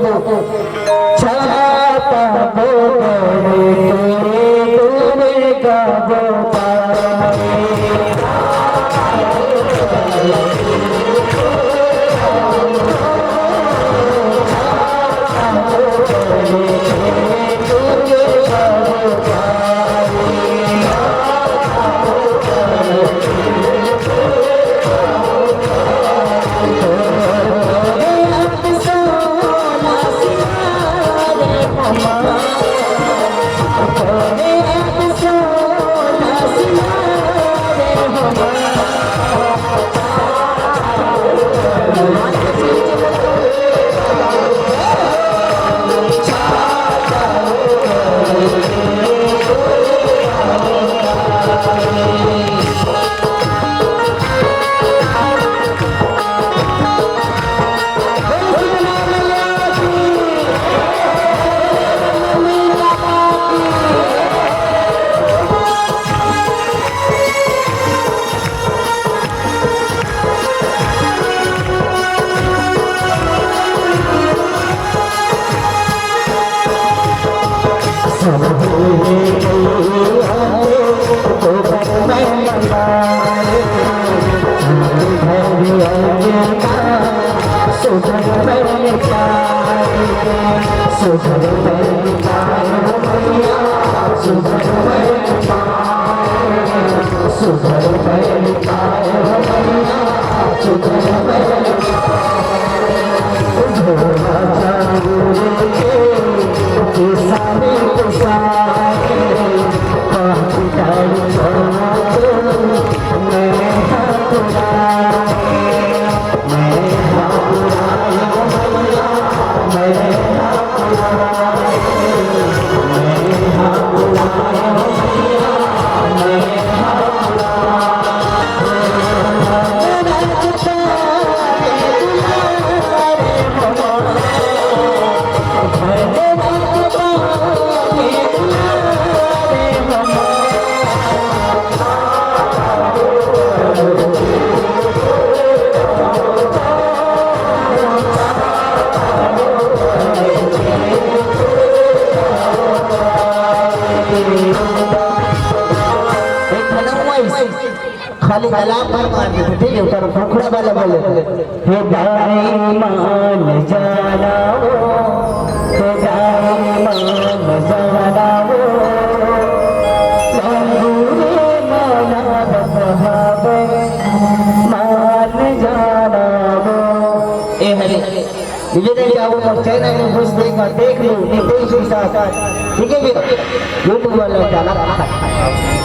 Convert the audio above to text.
गाबो छाता बोले तोरे गाबो खाली गलाम पर मार दे ठीक है उतर फुखड़ा वाला बोले हे दाई मान जाना वो हे दाई मान जाना वो संगूरे माना बहावे मान जाना वो ए हरे विजय जाओ और चैनल में घुस देख लो ये कोई सुनता ठीक है यूट्यूब वाला डाला